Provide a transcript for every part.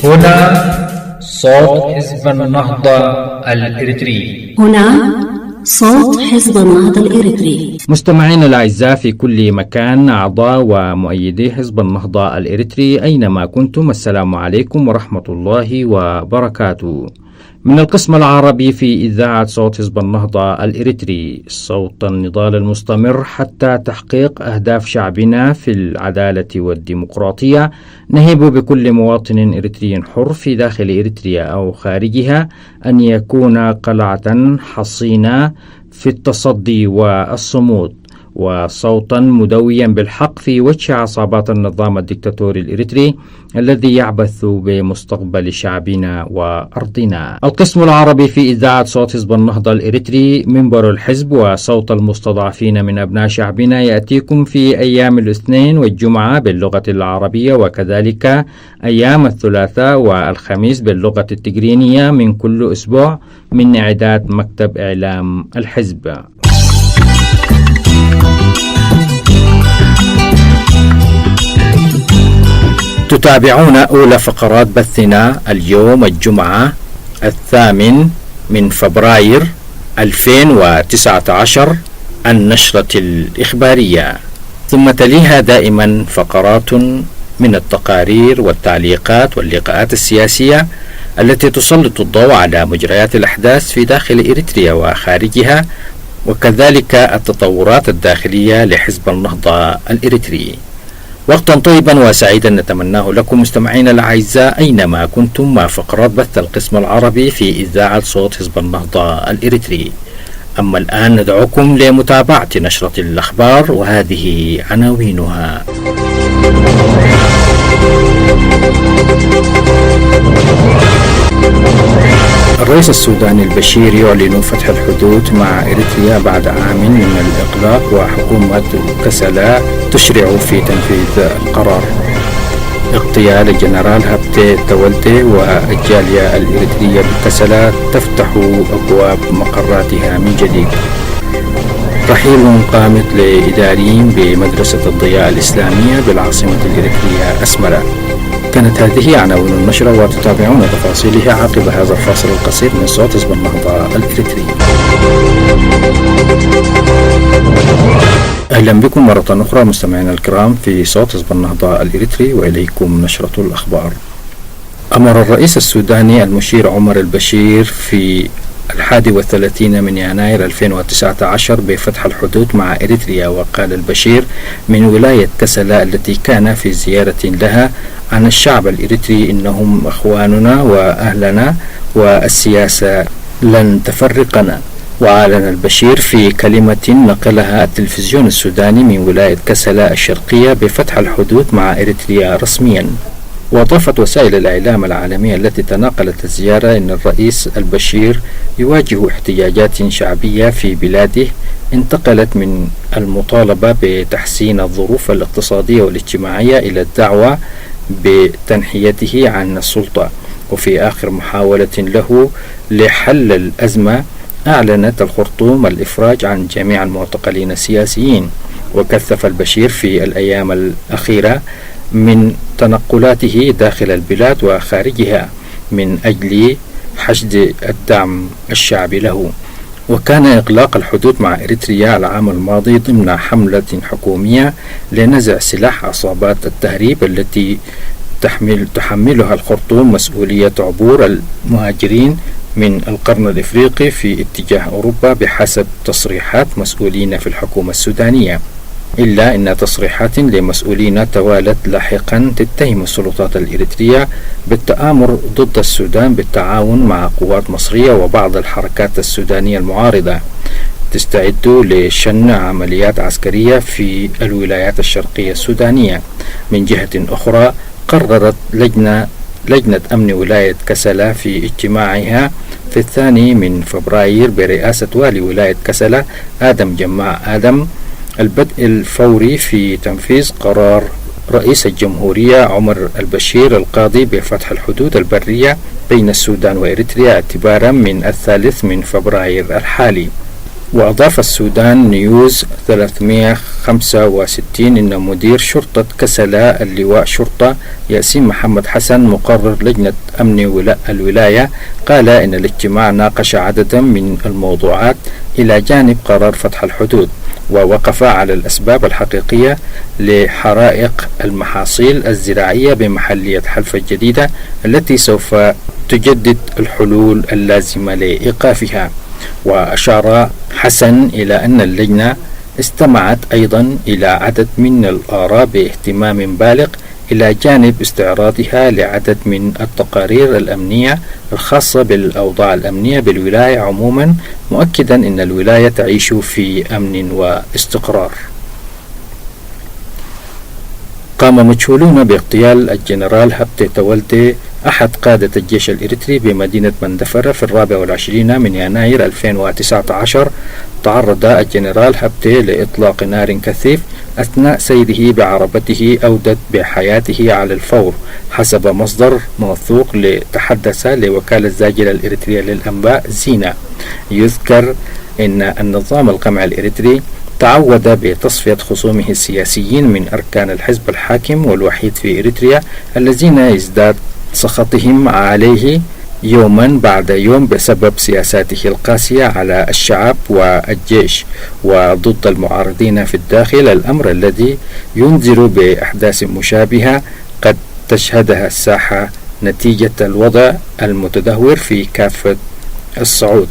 هنا صوت حزب النهضة الإريتري. هنا صوت حزب النهضة الإريتري. مستمعينا الأعزاء في كل مكان، أعضاء ومؤيدي حزب النهضة الإريتري أينما كنتم، السلام عليكم ورحمة الله وبركاته. من القسم العربي في إذاعة صوت حزب النهضة الإريتري، صوت النضال المستمر حتى تحقيق أهداف شعبنا في العدالة والديمقراطية، نهب بكل مواطن إريتري حر في داخل إريتريا أو خارجها أن يكون قلعة حصينة في التصدي والصمود، وصوتا مدويا بالحق في وجه عصابات النظام الدكتاتوري الإريتري الذي يعبث بمستقبل شعبنا وأرضنا. القسم العربي في إذاعة صوت حزب النهضة الإريتري، منبر الحزب وصوت المستضعفين من أبناء شعبنا، يأتيكم في أيام الاثنين والجمعة باللغة العربية، وكذلك أيام الثلاثاء والخميس باللغة التجرينية من كل أسبوع من إعداد مكتب إعلام الحزب. تتابعون أولى فقرات بثنا اليوم الجمعة 8 من فبراير 2019، النشرة الإخبارية، ثم تليها دائما فقرات من التقارير والتعليقات واللقاءات السياسية التي تسلط الضوء على مجريات الأحداث في داخل إريتريا وخارجها، وكذلك التطورات الداخلية لحزب النهضة الإريتري. وقتا طيبا وسعيدا نتمناه لكم مستمعين الأعزاء أينما كنتم مع فقرات بث القسم العربي في إذاعة صوت حزب النهضة الإريتري. أما الآن ندعوكم لمتابعة نشرة الأخبار، وهذه عناوينها. الرئيس السوداني البشير يعلن فتح الحدود مع إريتريا بعد عام من الإغلاق، وحكومة كسلا تشرع في تنفيذ القرار. اغتيال الجنرال هبتي تولتي والجالية الإريترية بكسلا تفتح أبواب مقراتها من جديد. رحيل قامت لإداريين بمدرسة الضياء الإسلامية بالعاصمة الإريترية أسمرة. كانت هذه عناوين النشرة، وتتابعون تفاصيلها عقب هذا الفاصل القصير من صوت حزب النهضة الإريتري. أهلا بكم مرة أخرى مستمعينا الكرام في صوت حزب النهضة الإريتري، وإليكم نشرة الأخبار. أمر الرئيس السوداني المشير عمر البشير في 31 من يناير 2019 بفتح الحدود مع إريتريا. وقال البشير من ولاية كسلا التي كان في زيارة لها عن الشعب الإريتري: إنهم أخواننا وأهلنا، والسياسة لن تفرقنا. وأعلن البشير في كلمة نقلها التلفزيون السوداني من ولاية كسلا الشرقية بفتح الحدود مع إريتريا رسميا. وأضافت وسائل الإعلام العالمية التي تناقلت الزيارة إن الرئيس البشير يواجه احتجاجات شعبية في بلاده انتقلت من المطالبة بتحسين الظروف الاقتصادية والاجتماعية إلى الدعوة بتنحيته عن السلطة. وفي آخر محاولة له لحل الأزمة أعلنت الخرطوم الإفراج عن جميع المعتقلين السياسيين. وكثف البشير في الأيام الأخيرة من تنقلاته داخل البلاد وخارجها من أجل حشد الدعم الشعبي له. وكان إغلاق الحدود مع إريتريا العام الماضي ضمن حملة حكومية لنزع سلاح عصابات التهريب التي تحملها الخرطوم مسؤولية عبور المهاجرين من القرن الإفريقي في اتجاه أوروبا بحسب تصريحات مسؤولين في الحكومة السودانية. إلا أن تصريحات لمسؤولين توالت لاحقا تتهم السلطات الإريترية بالتآمر ضد السودان بالتعاون مع قوات مصرية وبعض الحركات السودانية المعارضة تستعد لشن عمليات عسكرية في الولايات الشرقية السودانية. من جهة أخرى، قررت لجنة أمن ولاية كسلا في اجتماعها في 2 من فبراير برئاسة والي ولاية كسلا آدم جماع آدم البدء الفوري في تنفيذ قرار رئيس الجمهورية عمر البشير القاضي بفتح الحدود البرية بين السودان وإريتريا اعتبارا من 3 من فبراير الحالي. وأضاف السودان نيوز 365 إن مدير شرطة كسلا اللواء شرطة ياسين محمد حسن مقرر لجنة أمن الولاية قال إن الاجتماع ناقش عددا من الموضوعات إلى جانب قرار فتح الحدود، ووقف على الأسباب الحقيقية لحرائق المحاصيل الزراعية بمحلية حلفة الجديدة التي سوف تجدد الحلول اللازمة لإيقافها. وأشار حسن إلى أن اللجنة استمعت أيضا إلى عدد من الآراء باهتمام بالغ إلى جانب استعراضها لعدد من التقارير الأمنية الخاصة بالأوضاع الأمنية بالولاية عموما، مؤكدا أن الولاية تعيش في أمن واستقرار. قام مجهولون باغتيال الجنرال هبتة تولدي أحد قادة الجيش الإريتري بمدينة مندفرة في 24 من يناير 2019. تعرض الجنرال هبتة لإطلاق نار كثيف أثناء سيره بعربته أودت بحياته على الفور، حسب مصدر موثوق تحدث لوكالة زاجل الإريترية للأنباء زينة. يذكر أن النظام القمعي الإريتري تعود بتصفية خصومه السياسيين من أركان الحزب الحاكم والوحيد في إريتريا الذين يزداد سخطهم عليه يوما بعد يوم بسبب سياساته القاسية على الشعب والجيش وضد المعارضين في الداخل، الأمر الذي ينذر بأحداث مشابهة قد تشهدها الساحة نتيجة الوضع المتدهور في كافة الصعود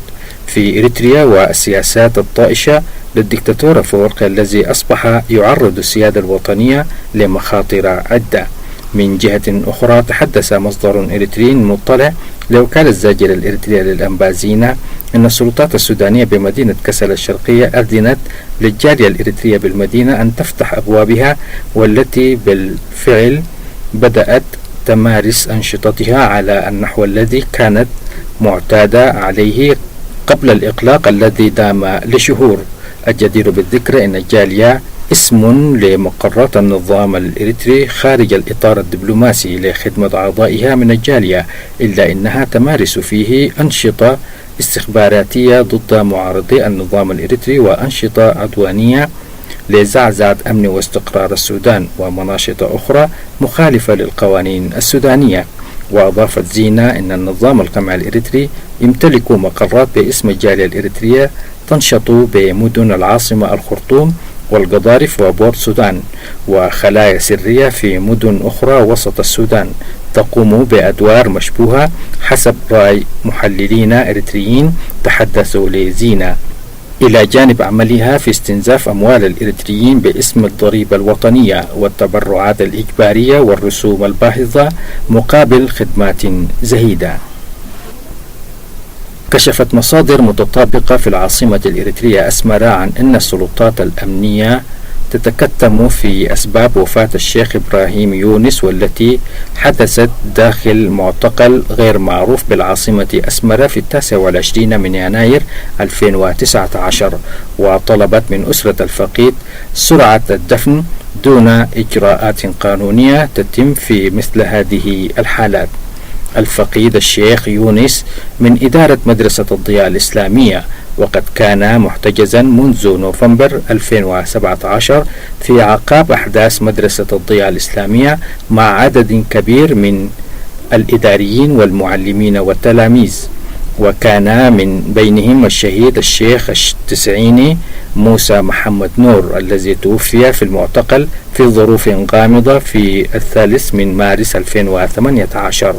في إريتريا والسياسات الطائشة للدكتاتور أفورقي الذي أصبح يعرض السيادة الوطنية لمخاطر عدة. من جهة أخرى، تحدث مصدر إريتري مطلع لوكالة زاجل الإريترية للأنباء زينة أن السلطات السودانية بمدينة كسلا الشرقية أذنت للجالية الإريترية بالمدينة أن تفتح أبوابها، والتي بالفعل بدأت تمارس أنشطتها على النحو الذي كانت معتادة عليه قبل الإغلاق الذي دام لشهور. الجدير بالذكر أن الجالية اسم لمقرات النظام الإريتري خارج الإطار الدبلوماسي لخدمة أعضائها من الجالية، إلا أنها تمارس فيه أنشطة استخباراتية ضد معارضي النظام الإريتري وأنشطة عدوانية لزعزعة أمن واستقرار السودان ومناشط أخرى مخالفة للقوانين السودانية. وأضافت زينة أن النظام القمعي الإريتري يمتلك مقرات باسم الجالية الإريترية تنشط بمدن العاصمة الخرطوم والقضارف وبورت سودان، وخلايا سرية في مدن أخرى وسط السودان تقوم بأدوار مشبوهة حسب رأي محللين إريتريين تحدثوا لزينة، إلى جانب عملها في استنزاف أموال الإريتريين باسم الضريبة الوطنية والتبرعات الإجبارية والرسوم الباهظة مقابل خدمات زهيدة. كشفت مصادر متطابقة في العاصمة الإريترية أسمرة عن أن السلطات الأمنية تتكتم في أسباب وفاة الشيخ إبراهيم يونس، والتي حدثت داخل معتقل غير معروف بالعاصمة أسمرة في 29 من يناير 2019، وطلبت من أسرة الفقيد سرعة الدفن دون إجراءات قانونية تتم في مثل هذه الحالات. الفقيد الشيخ يونس من إدارة مدرسة الضياء الإسلامية، وقد كان محتجزا منذ نوفمبر 2017 في أعقاب أحداث مدرسة الضياء الإسلامية مع عدد كبير من الإداريين والمعلمين والتلاميذ، وكان من بينهم الشهيد الشيخ التسعيني موسى محمد نور الذي توفي في المعتقل في ظروف غامضة في 3 مارس 2018.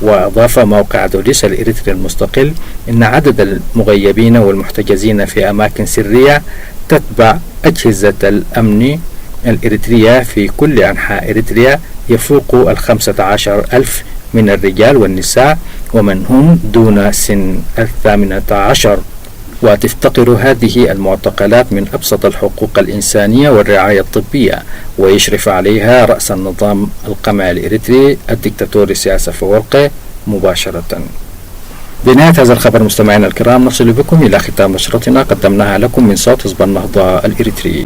وأضاف موقع دوليس الإريتري المستقل إن عدد المغيبين والمحتجزين في أماكن سرية تتبع أجهزة الأمن الإريترية في كل أنحاء إريتريا يفوق 15,000 من الرجال والنساء ومن هم دون سن 18. وتفتقر هذه المعتقلات من أبسط الحقوق الإنسانية والرعاية الطبية، ويشرف عليها رأس النظام القمعي الإريتري الدكتاتور إسياس أفورقي مباشرة. بنهاية هذا الخبر مستمعينا الكرام، نصل بكم إلى ختام نشرتنا قدمناها لكم من صوت حزب النهضة الإريتري.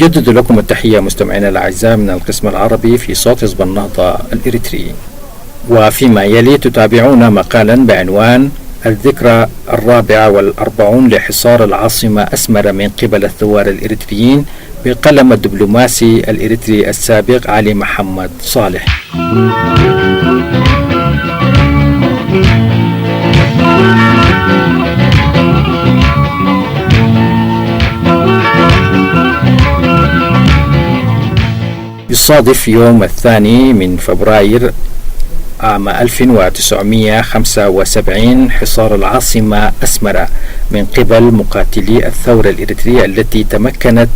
نجدد لكم التحية مستمعينا الأعزاء من القسم العربي في صوت حزب النهضة الإريتري. وفيما يلي تتابعون مقالا بعنوان الذكرى 44 لحصار العاصمة أسمرة من قبل الثوار الإريتريين بقلم الدبلوماسي الإريتري السابق علي محمد صالح. يصادف يوم 2 من فبراير عام 1975 حصار العاصمة أسمرة من قبل مقاتلي الثورة الإريترية التي تمكنت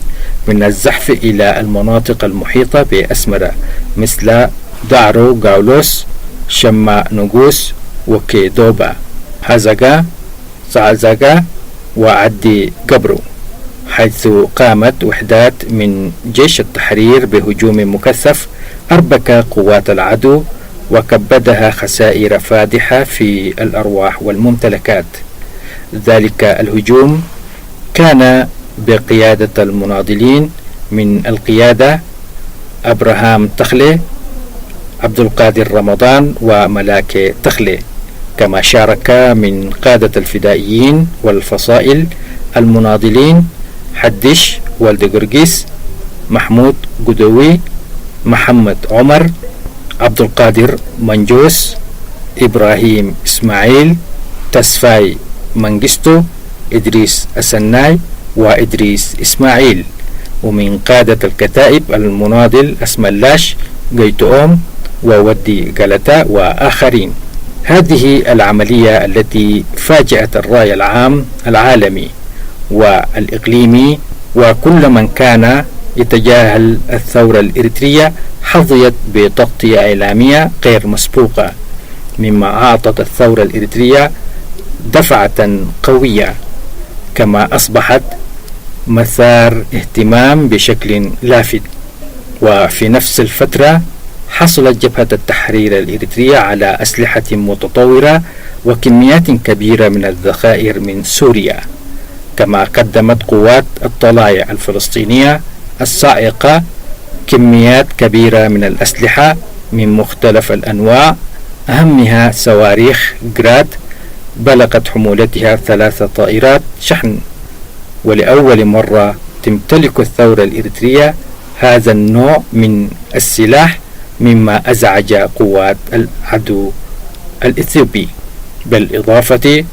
من الزحف إلى المناطق المحيطة بأسمرة مثل دعرو غاولوس، شما نوغوس، وكيدوبا، هازاغا، زعزاغا، وعدي قبرو، حيث قامت وحدات من جيش التحرير بهجوم مكثف أربك قوات العدو وكبدها خسائر فادحة في الأرواح والممتلكات. ذلك الهجوم كان بقيادة المناضلين من القيادة أبراهام تخلي، عبد القادر رمضان، وملاك تخلي، كما شارك من قادة الفدائيين والفصائل المناضلين حدش والد قرقيس، محمود قدوي، محمد عمر، عبد القادر منجوس، إبراهيم إسماعيل، تسفاي منجستو، إدريس السناي، وإدريس إسماعيل، ومن قادة الكتائب المناضل أسملاش، قيتؤوم، وودي قلتا، وآخرين. هذه العملية التي فاجأت الرأي العام العالمي والإقليمي وكل من كان يتجاهل الثورة الإريترية حظيت بتغطية إعلامية غير مسبوقة، مما أعطت الثورة الإريترية دفعة قوية، كما أصبحت مثار اهتمام بشكل لافت. وفي نفس الفترة حصلت جبهة التحرير الإريترية على أسلحة متطورة وكميات كبيرة من الذخائر من سوريا، كما قدمت قوات الطلائع الفلسطينية الصاعقة كميات كبيرة من الأسلحة من مختلف الأنواع، أهمها صواريخ جراد بلغت حمولتها 3 طائرات شحن. ولأول مرة تمتلك الثورة الإريترية هذا النوع من السلاح، مما أزعج قوات العدو الإثيوبي. بالإضافة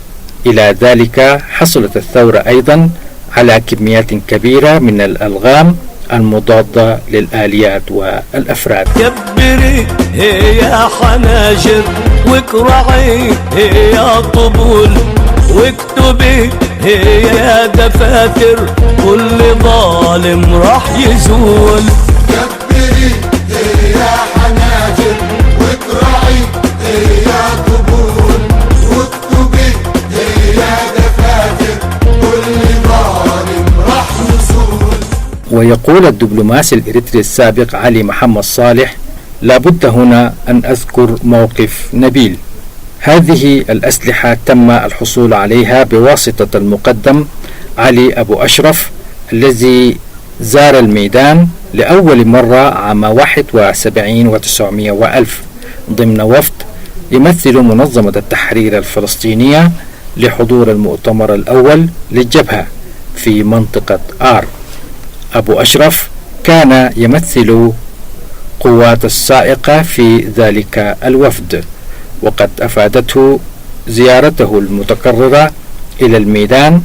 إلى ذلك حصلت الثورة أيضا على كميات كبيرة من الألغام المضادة للآليات والأفراد. كبري هي حناجر واقرعي هي طبول واكتبي هي دفاتر كل ظالم راح يزول. كبري هي حناجر واقرعي هي طبول واكتبي هي دفاتر كل ظالم راح يزول. ويقول الدبلوماسي الإريتري السابق علي محمد صالح: لابد هنا أن أذكر موقف نبيل. هذه الأسلحة تم الحصول عليها بواسطة المقدم علي أبو أشرف الذي زار الميدان لأول مرة عام 71 و900 وألف ضمن وفد يمثل منظمة التحرير الفلسطينية لحضور المؤتمر الأول للجبهة في منطقة آر. أبو أشرف كان يمثل قوات الصاعقة في ذلك الوفد، وقد أفادته زيارته المتكررة إلى الميدان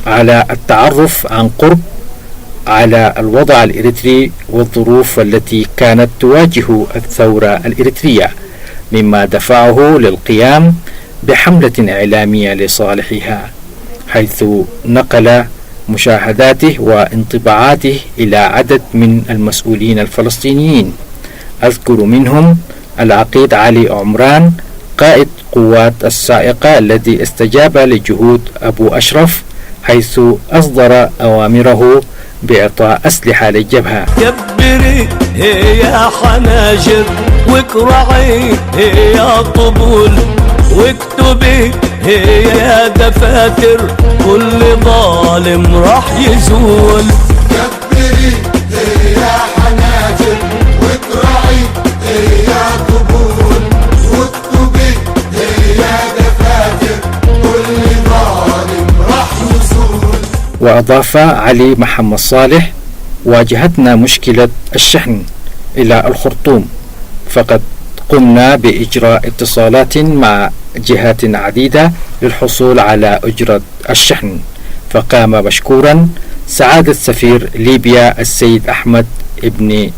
على التعرف عن قرب على الوضع الإريتري والظروف التي كانت تواجه الثورة الإريترية، مما دفعه للقيام بحملة إعلامية لصالحها، حيث نقل مشاهداته وانطباعاته إلى عدد من المسؤولين الفلسطينيين، أذكر منهم العقيد علي عمران قائد قوات الصاعقة الذي استجاب لجهود أبو أشرف، حيث أصدر أوامره بإعطاء أسلحة للجبهة. كبري هي حناجر واقرعي هي طبول واكتبي هي دفاتر كل ظالم راح يزول. كبري يا حناجر واقرعي يا قبول واكتبي يا دفاتر كل ظالم راح يزول. وأضاف علي محمد صالح: واجهتنا مشكلة الشحن إلى الخرطوم، فقد قمنا بإجراء اتصالات مع جهات عديدة للحصول على أجرة الشحن، فقام مشكورا سعادة سفير ليبيا السيد أحمد ابن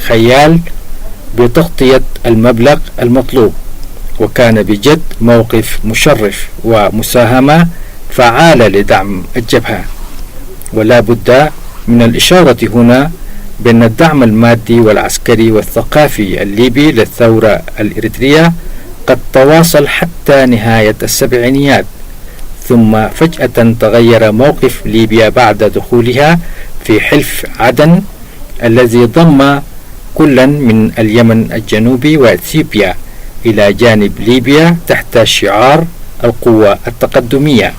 خيال بتغطية المبلغ المطلوب، وكان بجد موقف مشرف ومساهمة فعالة لدعم الجبهة. ولا بد من الإشارة هنا بأن الدعم المادي والعسكري والثقافي الليبي للثورة الإريترية قد تواصل حتى نهاية السبعينيات، ثم فجأة تغير موقف ليبيا بعد دخولها في حلف عدن الذي ضم كلا من اليمن الجنوبي وإثيوبيا إلى جانب ليبيا تحت شعار القوة التقدمية.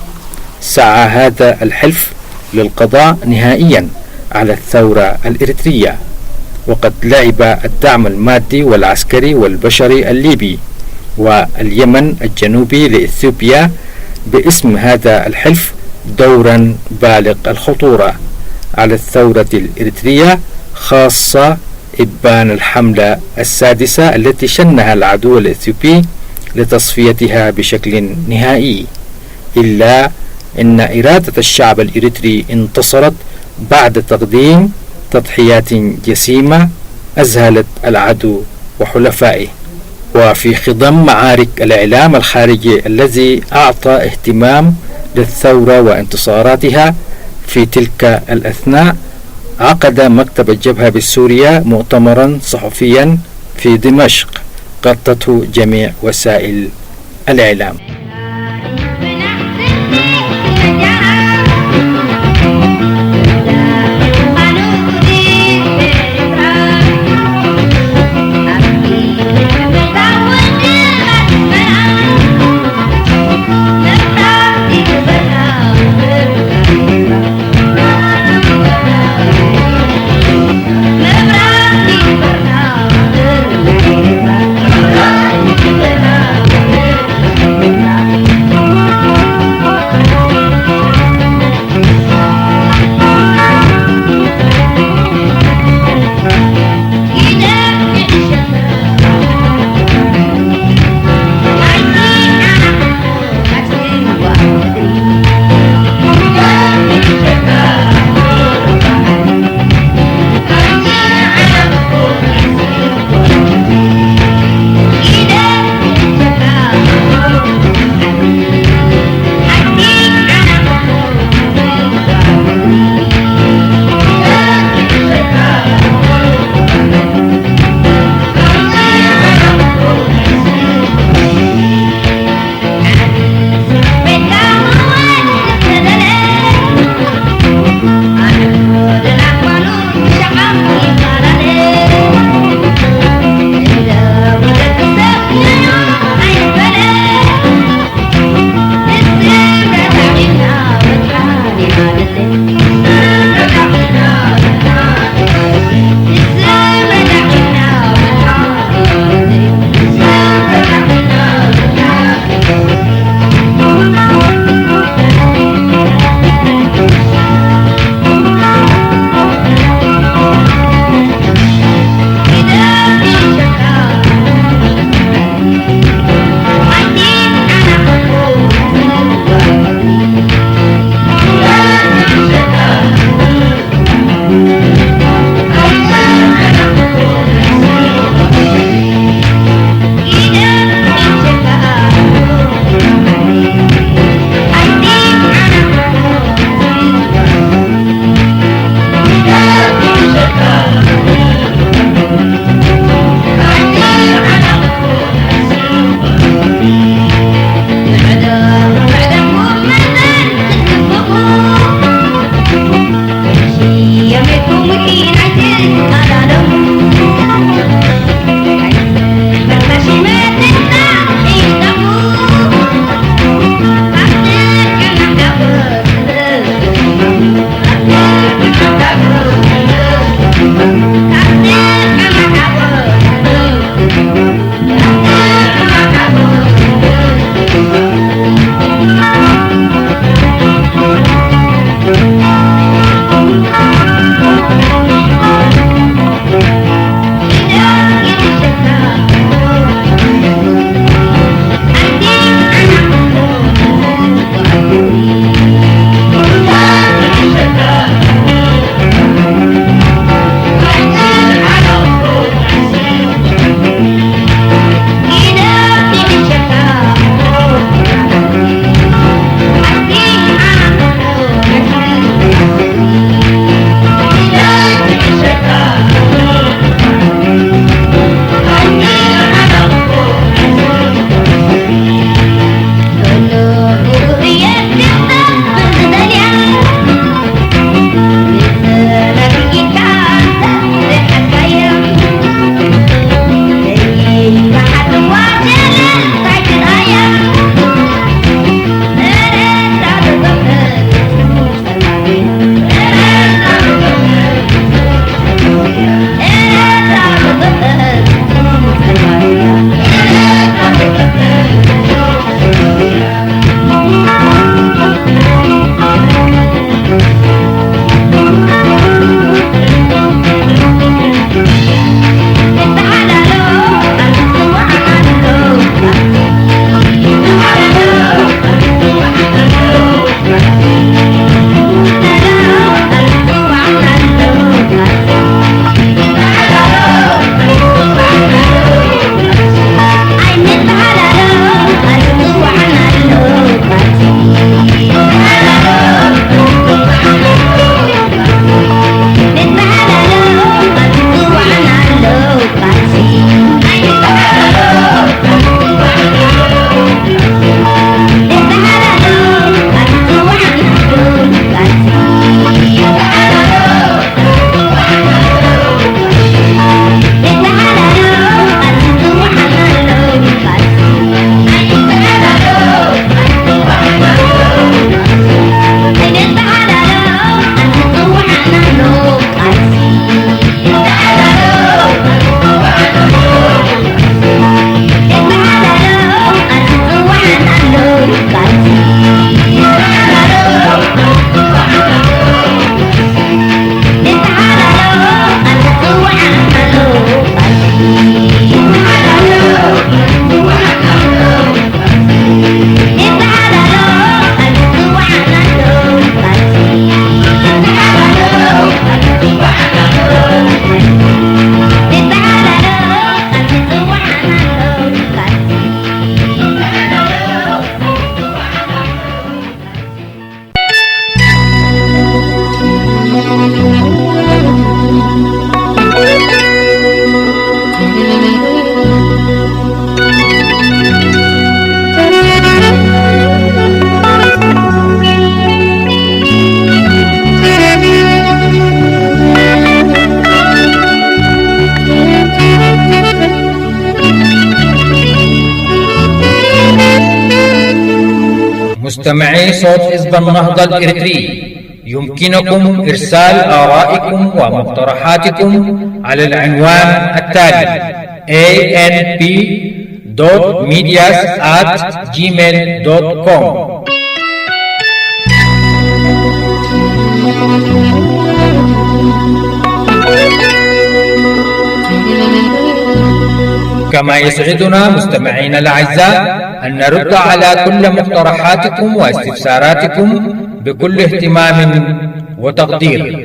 سعى هذا الحلف للقضاء نهائيا على الثورة الإريترية، وقد لعب الدعم المادي والعسكري والبشري الليبي واليمن الجنوبي لإثيوبيا باسم هذا الحلف دورا بالغ الخطورة على الثورة الإريترية، خاصة إبان الحملة السادسة التي شنها العدو الإثيوبي لتصفيتها بشكل نهائي. إلا أن إرادة الشعب الإريتري انتصرت بعد تقديم تضحيات جسيمة أذهلت العدو وحلفائه. وفي خضم معارك الإعلام الخارجي الذي أعطى اهتمام للثورة وانتصاراتها في تلك الأثناء، عقد مكتب الجبهة بالسورية مؤتمرا صحفيا في دمشق غطته جميع وسائل الإعلام. Thank you. مستمعي صوت حزب النهضة الإريتري، يمكنكم إرسال آرائكم ومقترحاتكم على العنوان التالي: anp.medias@gmail.com. كما يسعدنا مستمعينا الأعزاء أن نرد على كل مقترحاتكم واستفساراتكم بكل اهتمام وتقدير.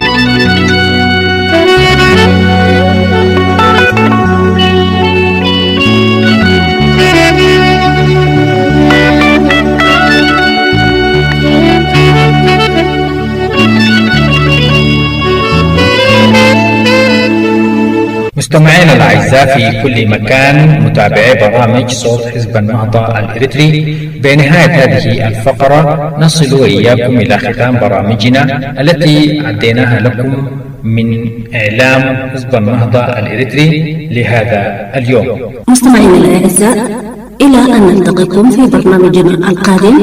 مستمعينا الأعزاء في كل مكان، متابعي برامج صوت حزب النهضة الإريتري، بنهاية هذه الفقرة نصل وإياكم إلى ختام برامجنا التي عديناها لكم من إعلام حزب النهضة الإريتري لهذا اليوم. مستمعينا الأعزاء، إلى أن نلتقيكم في برنامجنا القادم،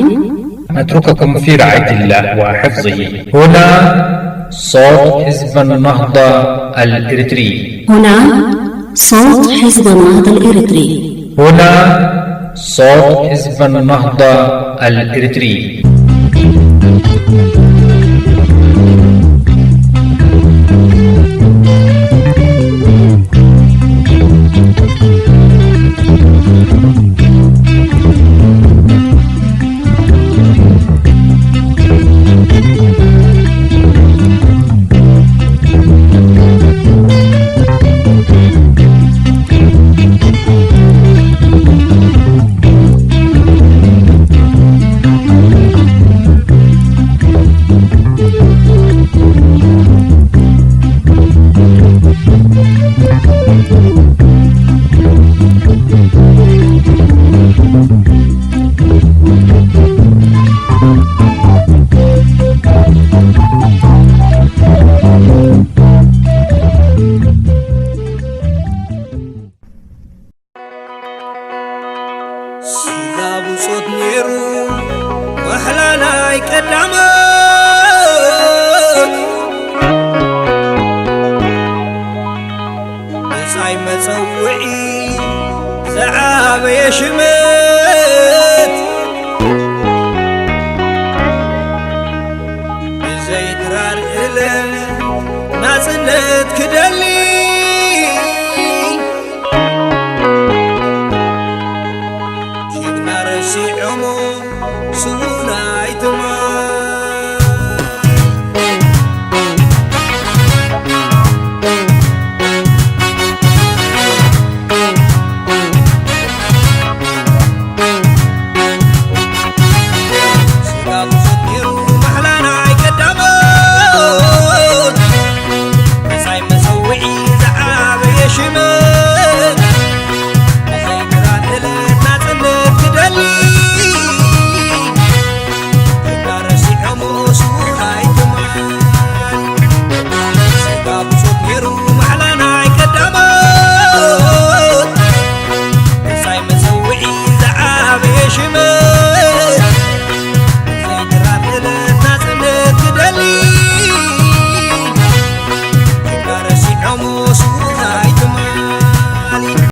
نترككم في رعاية الله وحفظه. هنا صوت حزب النهضة الإريتري. هنا صوت حزب النهضة الإريتري. هنا صوت حزب النهضة الإريتري. شمال